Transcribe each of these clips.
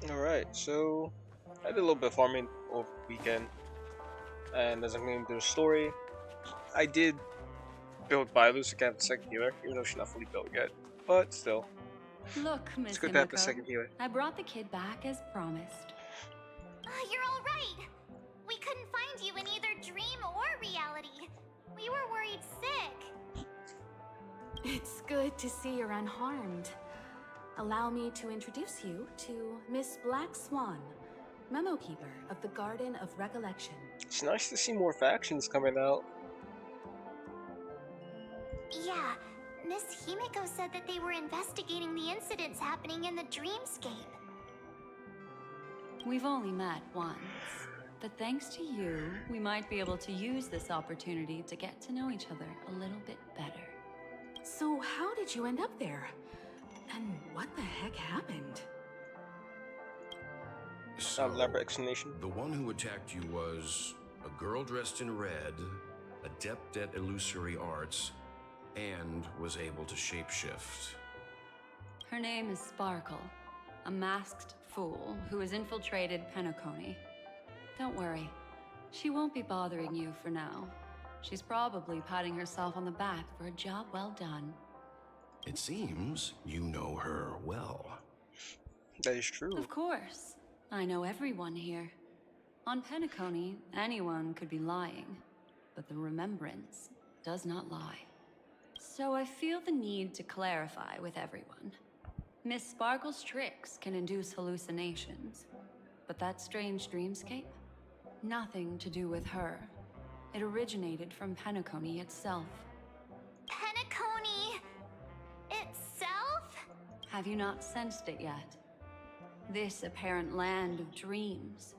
Alright, so I did a little bit of farming over the weekend, and as I'm going through the story, I did build Bylus to get the second healer, even though she's not fully built yet. But still, Look, it's Miss good to have the Himiko, second healer. I brought the kid back as promised. You're all right. We couldn't find you in either dream or reality. We were worried sick. It's good to see you're unharmed. Allow me to introduce you to Miss Black Swan, Memo Keeper of the Garden of Recollection. It's nice to see more factions coming out. Yeah, Miss Himiko said that they were investigating the incidents happening in the dreamscape. We've only met once, but thanks to you, we might be able to use this opportunity to get to know each other a little bit better. So how did you end up there? And what the heck happened? So, Elaborate explanation. the one who attacked you was a girl dressed in red, adept at illusory arts, and was able to shapeshift. Her name is Sparkle, a masked fool who has infiltrated Penacony. Don't worry, she won't be bothering you for now. She's probably patting herself on the back for a job well done. It seems you know her well. That is true. Of course, I know everyone here. On Penacony, anyone could be lying, but the remembrance does not lie. So I feel the need to clarify with everyone. Miss Sparkle's tricks can induce hallucinations, but that strange dreamscape? Nothing to do with her. It originated from Penacony itself. Penacony itself? Have you not sensed it yet? This apparent land of dreams.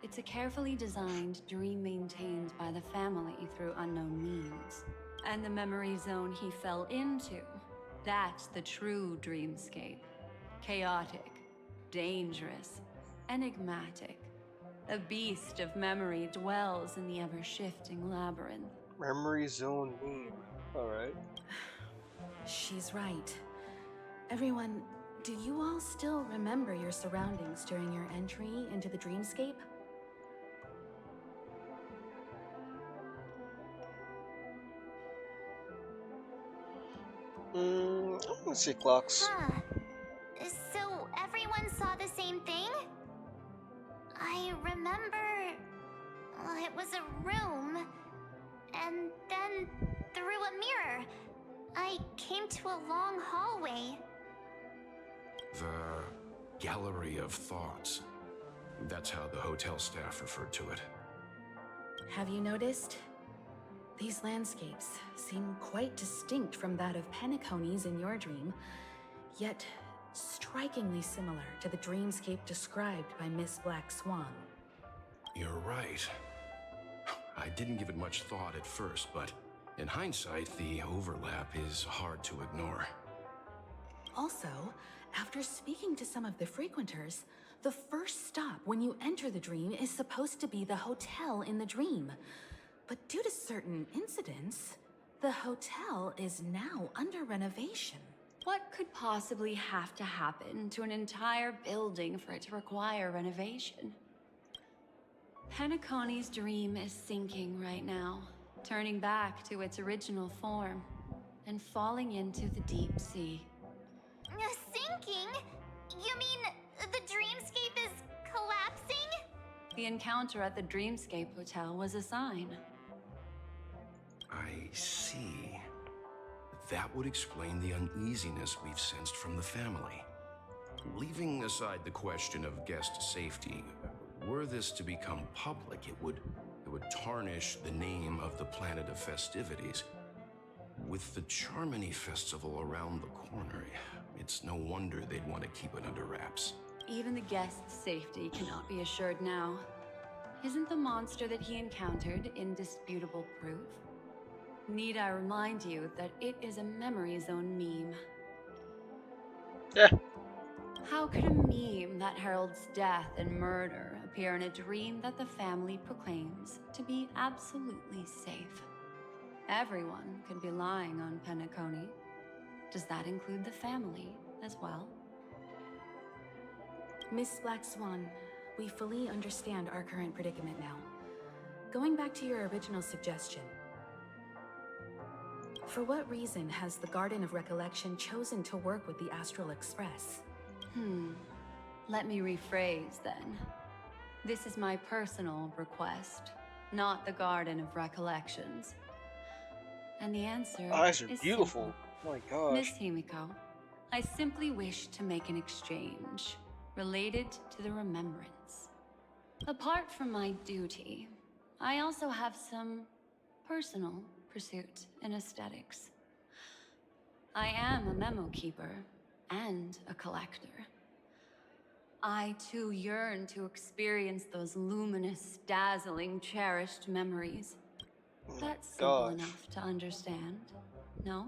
It's a carefully designed dream maintained by the family through unknown means. And the memory zone he fell into, that's the true dreamscape. Chaotic, dangerous, enigmatic. A beast of memory dwells in the ever-shifting labyrinth. Memory zone meme. Alright. She's right. Everyone, do you all still remember your surroundings during your entry into the dreamscape? I'm gonna say clocks. Huh. So everyone saw the same thing? I remember... it was a room. And then, through a mirror, I came to a long hallway. The Gallery of Thoughts. That's how the hotel staff referred to it. Have you noticed? These landscapes seem quite distinct from that of Penacony's in your dream, yet strikingly similar to the dreamscape described by Miss Black Swan. You're right. I didn't give it much thought at first, but in hindsight, the overlap is hard to ignore. Also, after speaking to some of the frequenters, the first stop when you enter the dream is supposed to be the hotel in the dream. But due to certain incidents, the hotel is now under renovation. What could possibly have to happen to an entire building for it to require renovation? Penacony's dream is sinking right now, turning back to its original form and falling into the deep sea. Sinking? You mean the dreamscape is collapsing? The encounter at the Dreamscape Hotel was a sign. I see. That would explain the uneasiness we've sensed from the family. Leaving aside the question of guest safety, were this to become public, it would tarnish the name of the planet of festivities. With the Charmony Festival around the corner, it's no wonder they'd want to keep it under wraps. Even the guest's safety cannot be assured now. Isn't the monster that he encountered indisputable proof? Need I remind you that it is a memory zone meme? Yeah. How could a meme that heralds death and murder appear in a dream that the family proclaims to be absolutely safe? Everyone could be lying on Penacony. Does that include the family as well? Miss Black Swan, we fully understand our current predicament now. Going back to your original suggestion, for what reason has the Garden of Recollection chosen to work with the Astral Express? Let me rephrase then. This is my personal request, not the Garden of Recollections. And the answer Eyes are is beautiful. simple. Oh my gosh. Miss Himiko, I simply wish to make an exchange related to the remembrance. Apart from my duty, I also have some personal pursuit in aesthetics. I am a memo keeper and a collector. I too yearn to experience those luminous, dazzling, cherished memories. Oh my That's simple gosh. enough to understand, no?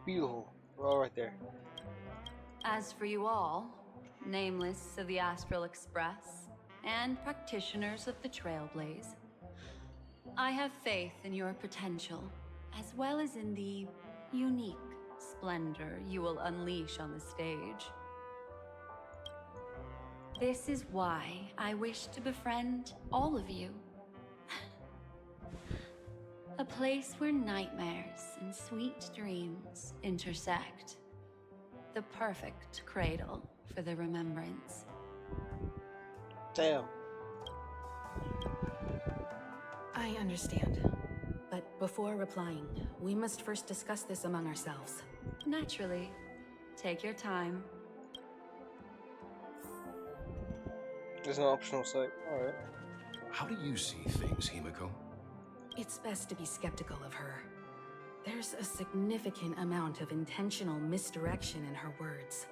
Beautiful. We're all right there. As for you all, nameless of the Astral Express, and practitioners of the Trailblaze, I have faith in your potential, as well as in the unique splendor you will unleash on the stage. This is why I wish to befriend all of you. A place where nightmares and sweet dreams intersect. The perfect cradle for the remembrance. Damn. I understand. But before replying, we must first discuss this among ourselves. Naturally. Take your time. There's an optional site. Alright. How do you see things, Himiko? It's best to be skeptical of her. There's a significant amount of intentional misdirection in her words.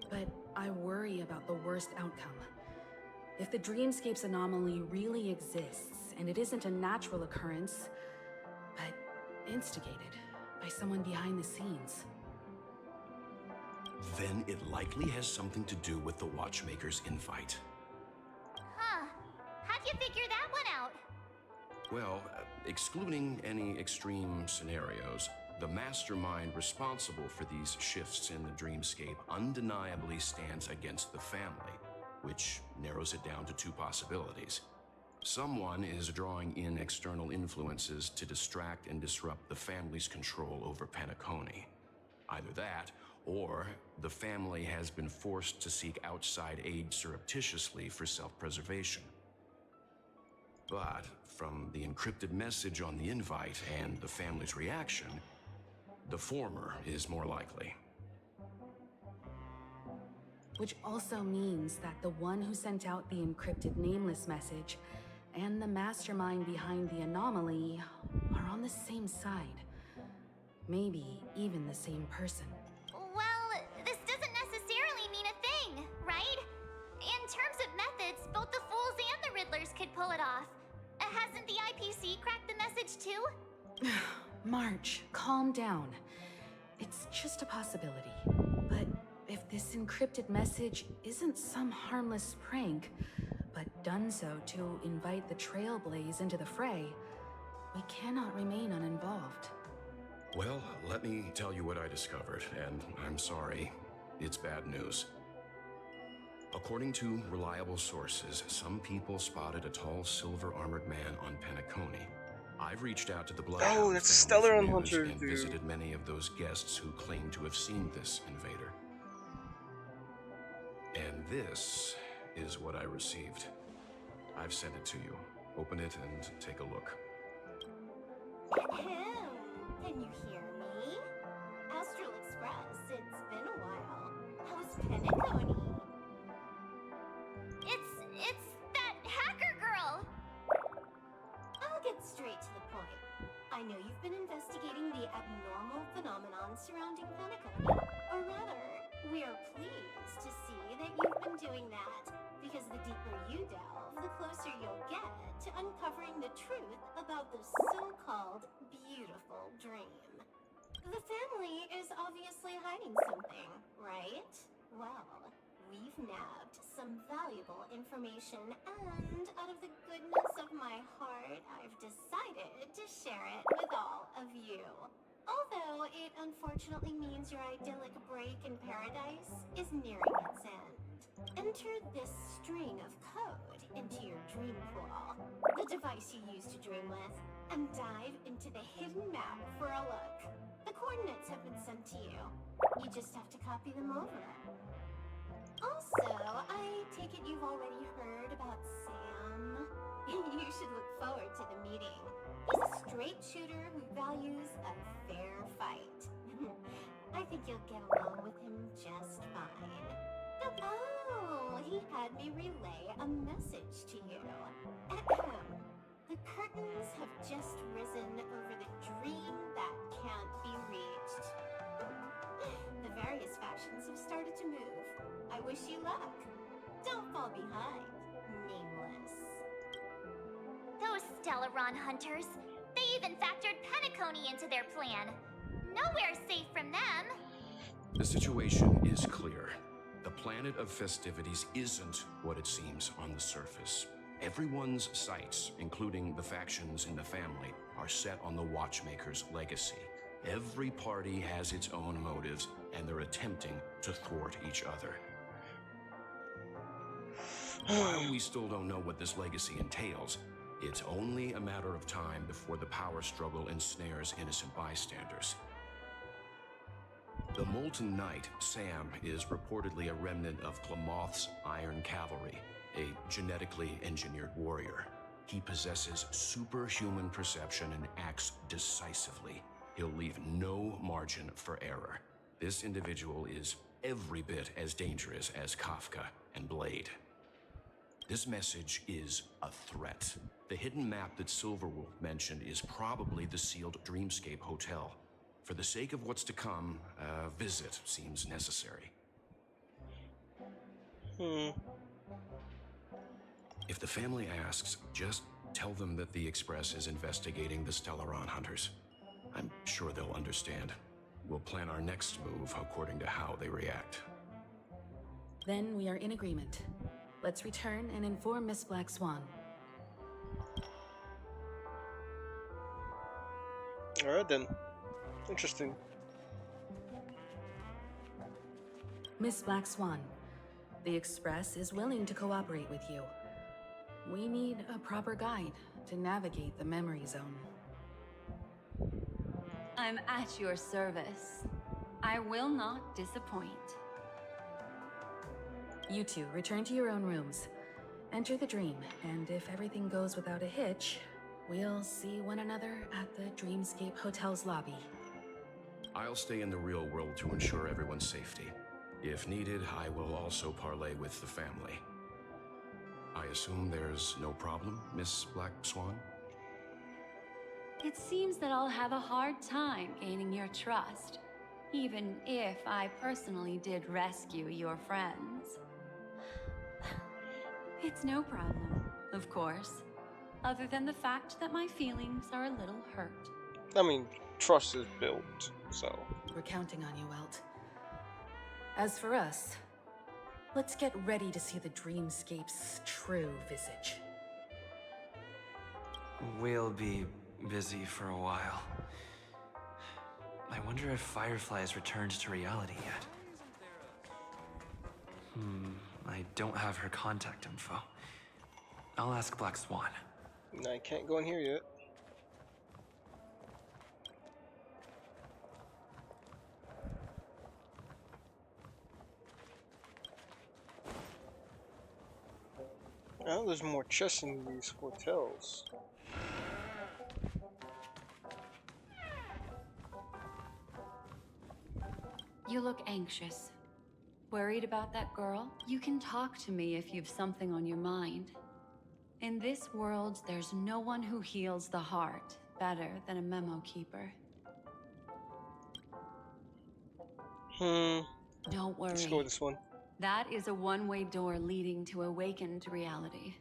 But I worry about the worst outcome. If the dreamscape's anomaly really exists, and it isn't a natural occurrence, but instigated by someone behind the scenes. Then it likely has something to do with the Watchmaker's invite. Huh. How'd you figure that one out? Well, excluding any extreme scenarios, the mastermind responsible for these shifts in the dreamscape undeniably stands against the family, which narrows it down to two possibilities. Someone is drawing in external influences to distract and disrupt the family's control over Penacony. Either that, or the family has been forced to seek outside aid surreptitiously for self-preservation. But from the encrypted message on the invite and the family's reaction, the former is more likely. Which also means that the one who sent out the encrypted nameless message and the mastermind behind the anomaly are on the same side. Maybe even the same person. Well, this doesn't necessarily mean a thing, right? In terms of methods, both the Fools and the Riddlers could pull it off. Hasn't the IPC cracked the message too? March, calm down. It's just a possibility. But if this encrypted message isn't some harmless prank, but done so to invite the Trailblaze into the fray, we cannot remain uninvolved. Well, let me tell you what I discovered, and I'm sorry, it's bad news. According to reliable sources, some people spotted a tall silver-armored man on Penacony. I've reached out to the Bloodhound Oh, that's family Stellar for and news Hunter, and dude. visited many of those guests who claim to have seen this invader. And this is what I received. I've sent it to you. Open it and take a look. Ahem. Can you hear me? Astral Express, it's been a while. How's Penacony? It's that hacker girl! I'll get straight to the point. I know you've been investigating the abnormal phenomenon surrounding Penacony. Or rather, we are pleased to see that you've been doing that, because the deeper you delve, the closer you'll get to uncovering the truth about the so-called beautiful dream. The family is obviously hiding something, right? Well, we've nabbed some valuable information, and out of the goodness of my heart, I've decided to share it with all of you. Although it unfortunately means your idyllic break in paradise is nearing Enter this string of code into your dream pool, the device you use to dream with, and dive into the hidden map for a look. The coordinates have been sent to you. You just have to copy them over. Also, I take it you've already heard about Sam. You should look forward to the meeting. He's a straight shooter who values a fair fight. I think you'll get along with him just fine. Oh, he had me relay a message to you. Ahem. The curtains have just risen over the dream that can't be reached. The various factions have started to move. I wish you luck. Don't fall behind, nameless. Those Stellaron hunters. They even factored Penacony into their plan. Nowhere safe from them. The situation is clear. The planet of festivities isn't what it seems on the surface. Everyone's sights, including the factions in the family, are set on the Watchmaker's legacy. Every party has its own motives, and they're attempting to thwart each other. While we still don't know what this legacy entails, it's only a matter of time before the power struggle ensnares innocent bystanders. The Molten Knight, Sam, is reportedly a remnant of Glamoth's Iron Cavalry, a genetically engineered warrior. He possesses superhuman perception and acts decisively. He'll leave no margin for error. This individual is every bit as dangerous as Kafka and Blade. This message is a threat. The hidden map that Silverwolf mentioned is probably the sealed Dreamscape Hotel. For the sake of what's to come, a visit seems necessary. If the family asks, just tell them that the Express is investigating the Stellaron hunters. I'm sure they'll understand. We'll plan our next move according to how they react. Then we are in agreement. Let's return and inform Miss Black Swan. Alright then. Interesting. Miss Black Swan, the Express is willing to cooperate with you. We need a proper guide to navigate the memory zone. I'm at your service. I will not disappoint. You two return to your own rooms. Enter the dream, and if everything goes without a hitch, we'll see one another at the Dreamscape Hotel's lobby. I'll stay in the real world to ensure everyone's safety. If needed, I will also parley with the family. I assume there's no problem, Miss Black Swan? It seems that I'll have a hard time gaining your trust, even if I personally did rescue your friends. It's no problem, of course, other than the fact that my feelings are a little hurt. I mean, trust is built, so. We're counting on you, Welt. As for us, let's get ready to see the Dreamscape's true visage. We'll be busy for a while. I wonder if Firefly has returned to reality yet. I don't have her contact info. I'll ask Black Swan. I can't go in here yet. Now there's more chests in these hotels. You look anxious. Worried about that girl? You can talk to me if you've something on your mind. In this world, there's no one who heals the heart better than a memo keeper. Don't worry. Let's go with this one. That is a one-way door leading to awakened reality.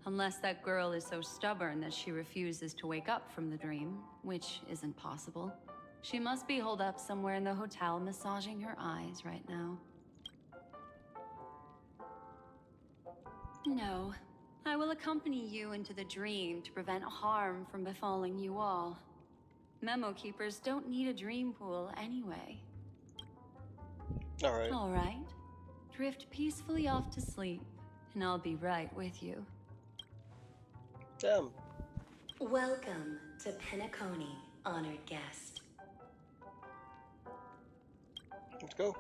Unless that girl is so stubborn that she refuses to wake up from the dream, which isn't possible. She must be holed up somewhere in the hotel massaging her eyes right now. No, I will accompany you into the dream to prevent harm from befalling you all. Memo keepers don't need a dream pool anyway. Alright. All right. Drift peacefully off to sleep, and I'll be right with you. Damn. Welcome to Penacony, honored guest. Let's go.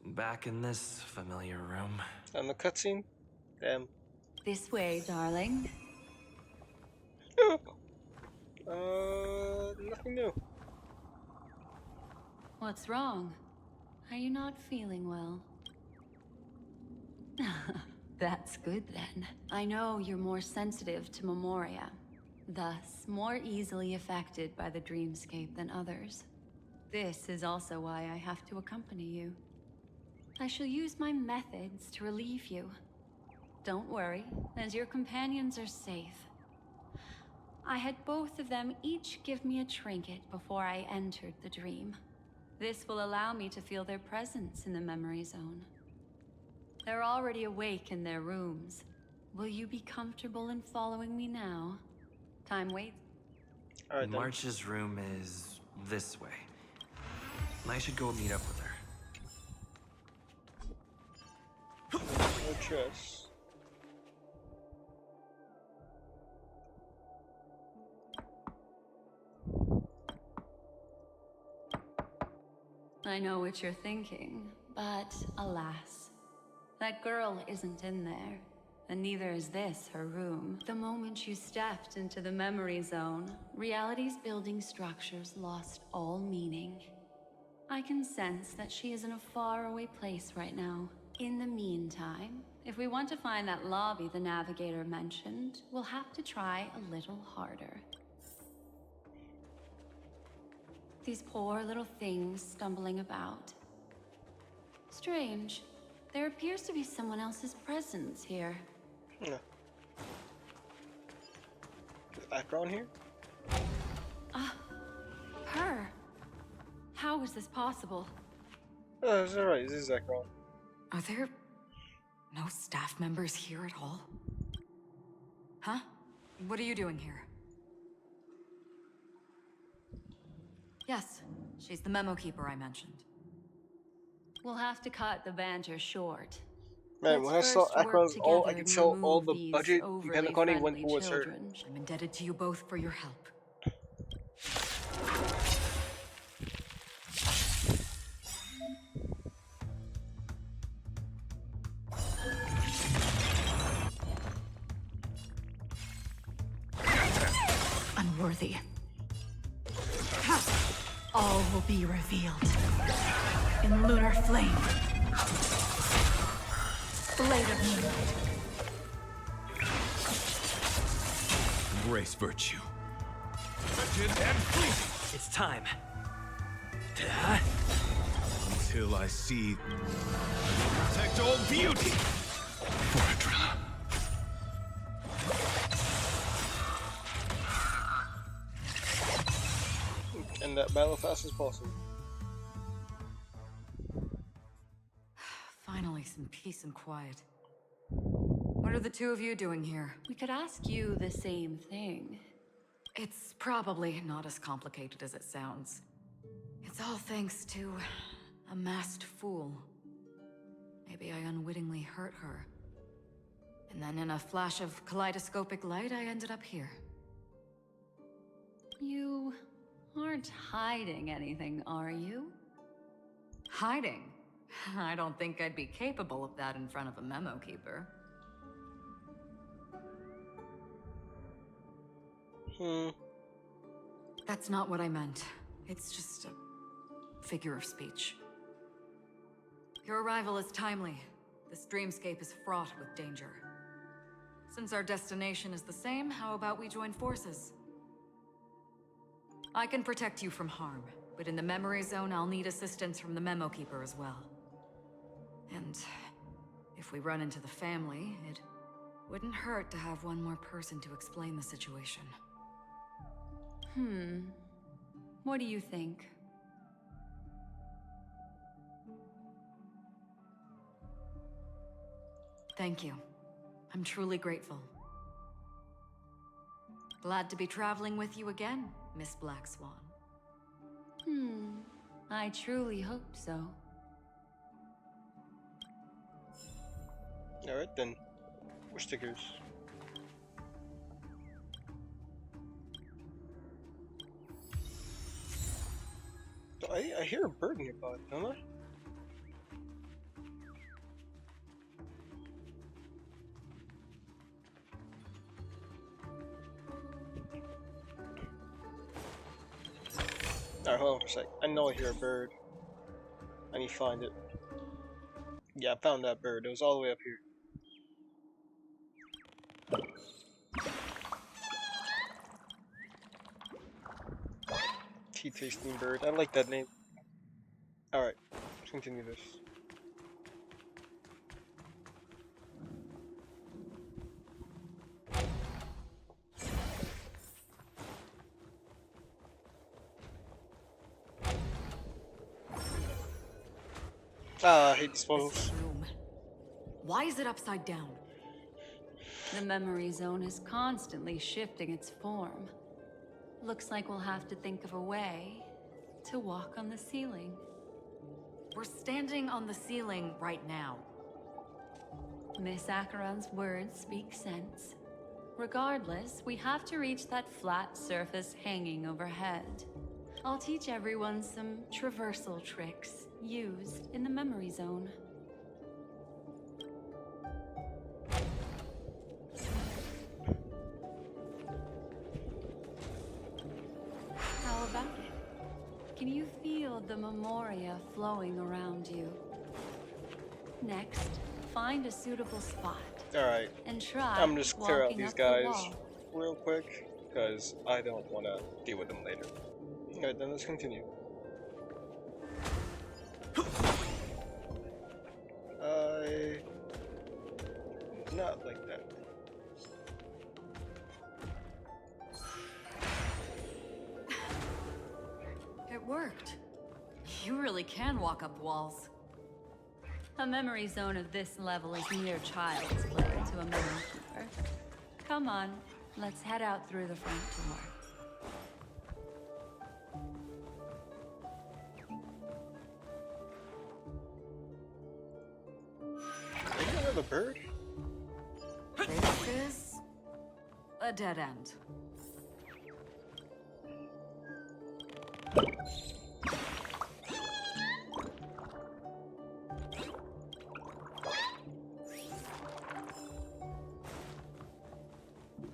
Back in this familiar room. And the cutscene? Damn. This way, darling. Nothing new. What's wrong? Are you not feeling well? That's good then. I know you're more sensitive to Memoria, thus more easily affected by the dreamscape than others. This is also why I have to accompany you. I shall use my methods to relieve you. Don't worry, as your companions are safe. I had both of them each give me a trinket before I entered the dream. This will allow me to feel their presence in the memory zone. They're already awake in their rooms. Will you be comfortable in following me now? Time waits. Alright then. March's room is this way. I should go meet up with her. No trust. I know what you're thinking, but alas, that girl isn't in there, and neither is this her room. The moment you stepped into the memory zone, reality's building structures lost all meaning. I can sense that she is in a faraway place right now. In the meantime, if we want to find that lobby the navigator mentioned, we'll have to try a little harder. These poor little things stumbling about. Strange. There appears to be someone else's presence here. Yeah. The background here? Her. How is this possible? Oh, it's alright. This is background. Are there no staff members here at all? Huh? What are you doing here? Yes, she's the memo keeper I mentioned. We'll have to cut the banter short. Man, when I Let's saw first work Akron's all, I together could to tell all remove the these budget in overly Penacony went friendly towards her. children. I'm indebted to you both for your help. Unworthy. All will be revealed in lunar flame. Blade of moonlight. Embrace virtue. Wretched and fleeting It's time. until I see protect all beauty. Fortuna. And that battle fast as possible. Finally, some peace and quiet. What are the two of you doing here? We could ask you the same thing. It's probably not as complicated as it sounds. It's all thanks to a masked fool. Maybe I unwittingly hurt her. And then in a flash of kaleidoscopic light, I ended up here. You aren't hiding anything, are you? Hiding? I don't think I'd be capable of that in front of a memo keeper. That's not what I meant. It's just a figure of speech. Your arrival is timely. This dreamscape is fraught with danger. Since our destination is the same, how about we join forces? I can protect you from harm, but in the memory zone, I'll need assistance from the memo keeper as well. And if we run into the family, it wouldn't hurt to have one more person to explain the situation. What do you think? Thank you. I'm truly grateful. Glad to be traveling with you again, Miss Black Swan. I truly hope so. Alright then. More stickers. I hear a bird nearby, don't I? Alright, hold on for a sec. I know I hear a bird. I need to find it. Yeah, I found that bird. It was all the way up here. Tea tasting bird. I like that name. Alright, let's continue this. Ah, I hate these photos. This room. Why is it upside down? The memory zone is constantly shifting its form. Looks like we'll have to think of a way to walk on the ceiling. We're standing on the ceiling right now. Miss Acheron's words speak sense. Regardless, we have to reach that flat surface hanging overhead. I'll teach everyone some traversal tricks used in the memory zone. How about it? Can you feel the memoria flowing around you? Next, find a suitable spot. Alright, And try I'm just clear out walking these up the guys wall. real quick, because I don't want to deal with them later. Alright, then let's continue. Not like that. It worked. You really can walk up walls. A memory zone of this level is mere child's play to a memory keeper. Come on, let's head out through the front door. Is there another bird? This is a dead end.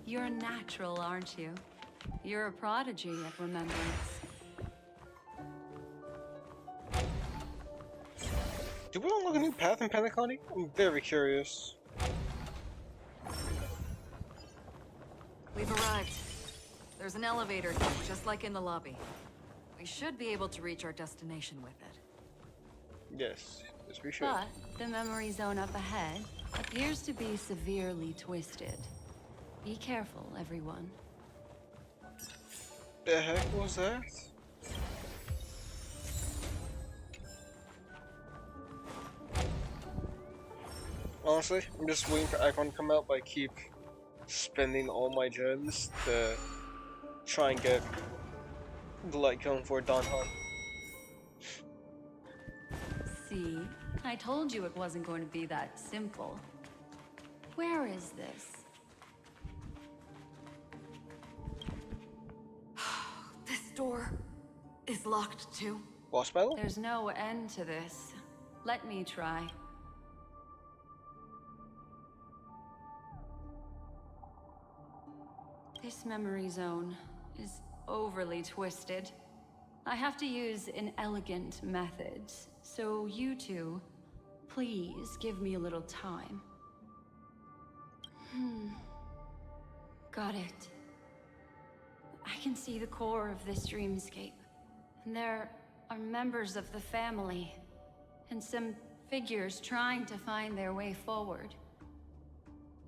You're a natural, aren't you? You're a prodigy at remembrance. Do we unlock a new path in Penacony? I'm very curious. We've arrived. There's an elevator here, just like in the lobby. We should be able to reach our destination with it. Yes, yes we should. But the memory zone up ahead appears to be severely twisted. Be careful, everyone. The heck was that? Honestly, I'm just waiting for Icon to come out, but I keep spending all my gems to try and get the light cone for Don Hunt. See? I told you it wasn't going to be that simple. Where is this? This door is locked too. Boss battle? There's no end to this. Let me try. This memory zone is overly twisted. I have to use an elegant method, so you two, please give me a little time. Got it. I can see the core of this dreamscape. And there are members of the family, and some figures trying to find their way forward.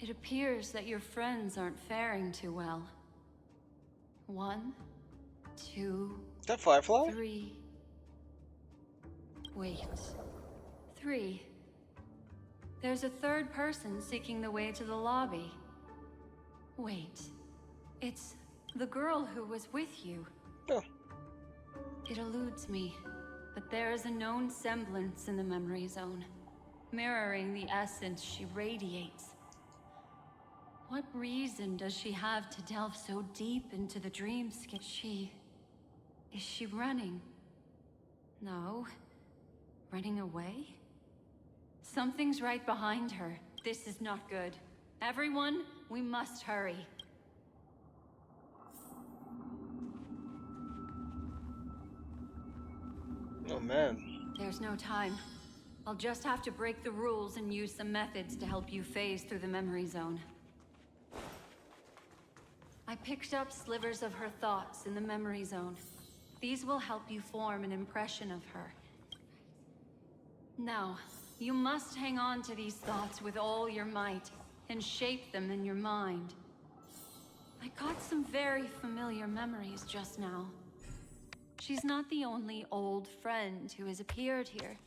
It appears that your friends aren't faring too well. 1, 2, Is that Firefly? 3. Wait. 3. There's a third person seeking the way to the lobby. Wait. It's The girl who was with you. Oh. It eludes me, but there is a known semblance in the memory zone, mirroring the essence she radiates. What reason does she have to delve so deep into the dreamscape? Is she running? No. Running away? Something's right behind her. This is not good. Everyone, we must hurry. Oh man. There's no time. I'll just have to break the rules and use some methods to help you phase through the memory zone. I picked up slivers of her thoughts in the memory zone. These will help you form an impression of her. Now, you must hang on to these thoughts with all your might and shape them in your mind. I got some very familiar memories just now. She's not the only old friend who has appeared here.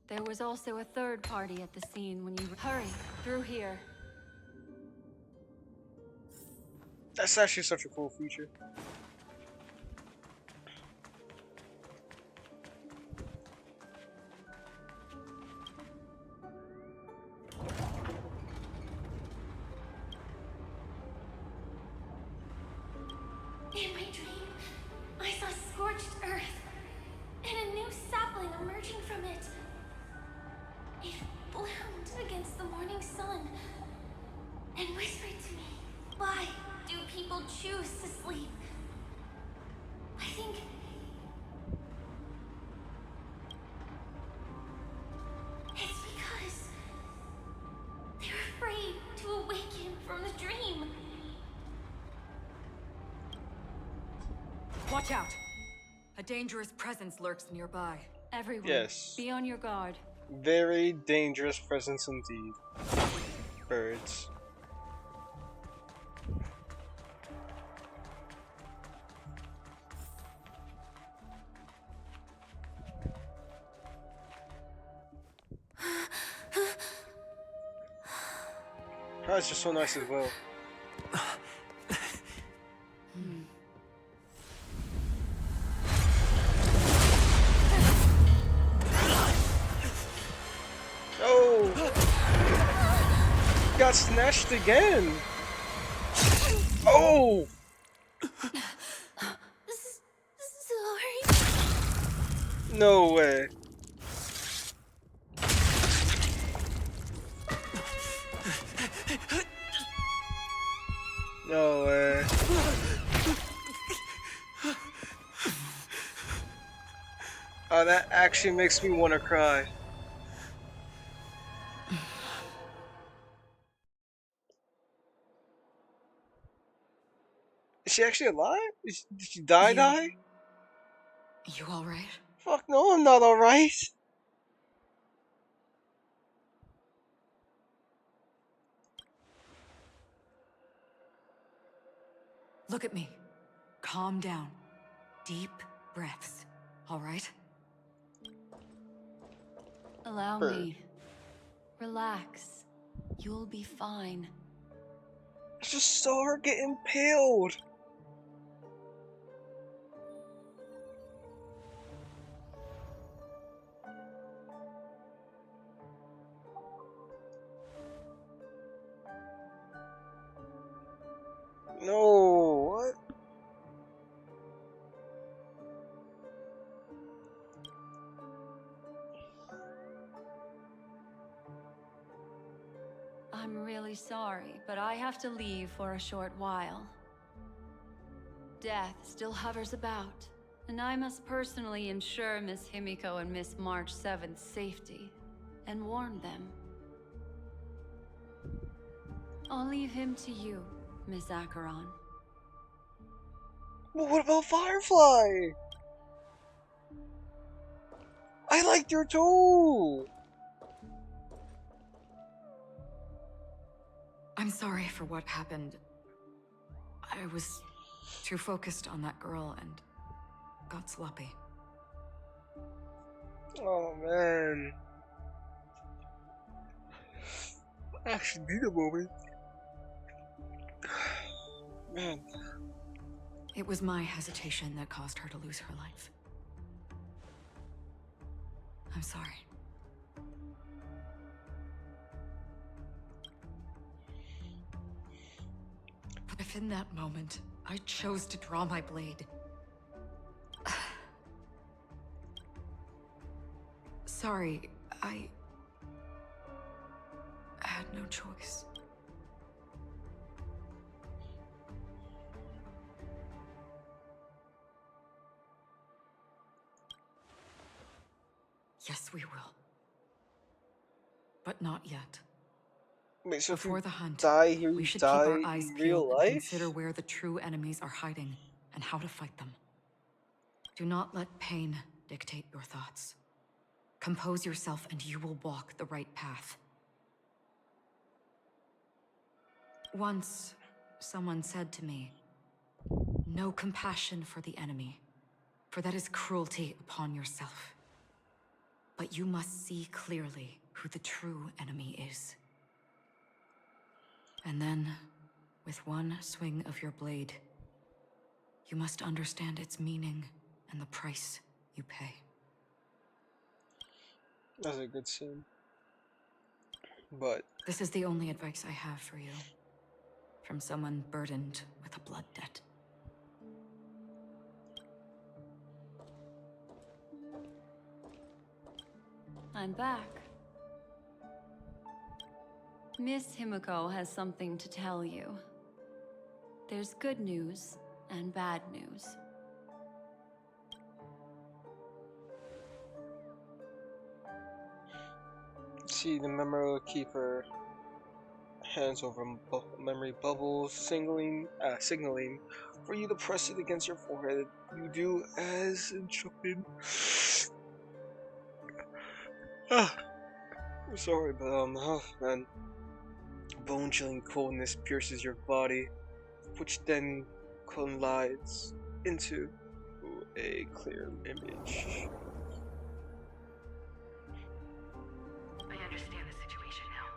There was also a third party at the scene when you... Hurry, through here. That's actually such a cool feature. In my dream, I saw scorched earth and a new sapling emerging from it. It bloomed against the morning sun and whispered to me, "Why do people choose to sleep?" I think it's because they're afraid to awaken from the dream. Watch out! A dangerous presence lurks nearby. Everyone, Yes. be on your guard. Very dangerous presence indeed. Birds. That's just so nice as well. Oh! Got snatched again! Oh! Sorry. No way. No way. Oh, that actually makes me want to cry. Is she actually alive? Did she die? You alright? Fuck no, I'm not alright. Look at me. Calm down. Deep breaths. Alright? Allow Bird. me. Relax. You'll be fine. I just saw her get impaled. No, what? I'm really sorry, but I have to leave for a short while. Death still hovers about, and I must personally ensure Miss Himiko and Miss March 7's safety, and warn them. I'll leave him to you, Miss Acheron. But what about Firefly? I liked her too. I'm sorry for what happened. I was too focused on that girl and got sloppy. Oh man. I actually need a moment. Man. It was my hesitation that caused her to lose her life. I'm sorry. But if in that moment, I chose to draw my blade... Sorry, I had no choice. Yes, we will. But not yet. Wait, so if Before you the hunt, die here, we you should keep die our eyes in peeled real and life? consider where the true enemies are hiding and how to fight them. Do not let pain dictate your thoughts. Compose yourself and you will walk the right path. Once, someone said to me, "No compassion for the enemy, for that is cruelty upon yourself. But you must see clearly who the true enemy is." And then, with one swing of your blade, you must understand its meaning and the price you pay. That's a good scene. But This is the only advice I have for you, from someone burdened with a blood debt. I'm back. Miss Himiko has something to tell you. There's good news and bad news. see, the memory will keep her hands over memory bubbles, signaling for you to press it against your forehead. You do as instructed. I'm sorry, but oh man, bone-chilling coldness pierces your body, which then collides into a clear image. I understand the situation now.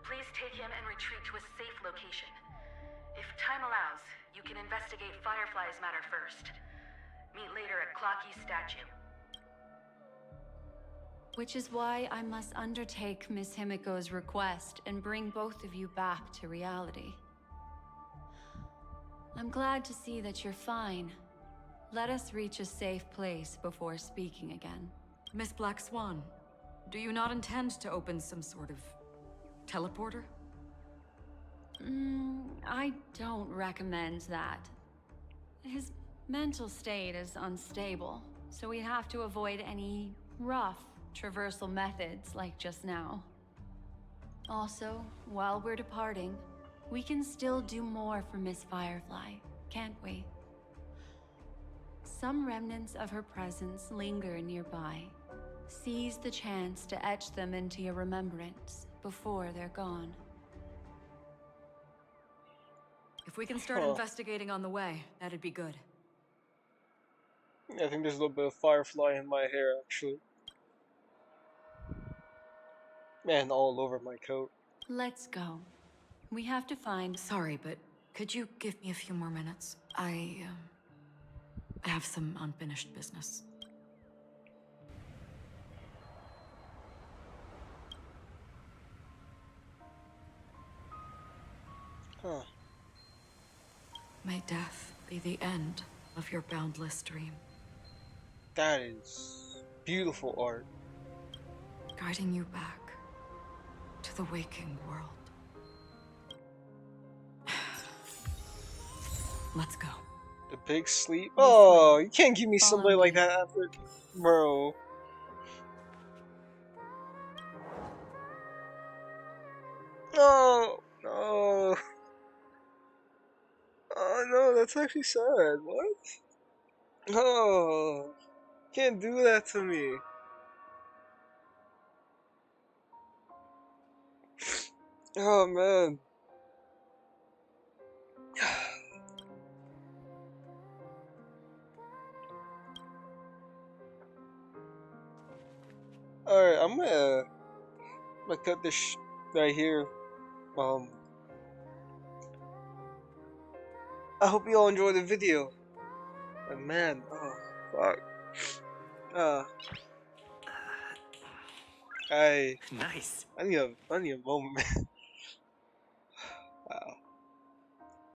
Please take him and retreat to a safe location. If time allows, you can investigate Firefly's matter first. Meet later at Clocky's statue. Which is why I must undertake Miss Himiko's request and bring both of you back to reality. I'm glad to see that you're fine. Let us reach a safe place before speaking again. Miss Black Swan, do you not intend to open some sort of teleporter? I don't recommend that. His mental state is unstable, so we'd have to avoid any rough traversal methods like just now. Also, while we're departing, we can still do more for Miss Firefly, can't we? Some remnants of her presence linger nearby. Seize the chance to etch them into your remembrance before they're gone. If we can start investigating on the way, that'd be good. Yeah, I think there's a little bit of Firefly in my hair, actually. And all over my coat. Let's go. We have to find... Sorry, but could you give me a few more minutes? I have some unfinished business. Huh. May death be the end of your boundless dream. That is beautiful art. Guiding you back to the waking world. Let's go. The big sleep? Oh, you can't give me Follow somebody like me. that after... Bro. No! No! Oh no, that's actually sad. What? Oh, can't do that to me. Oh man. Alright, I'm gonna cut this right here. I hope you all enjoyed the video. And man, oh fuck. Uh, I Nice. need a moment.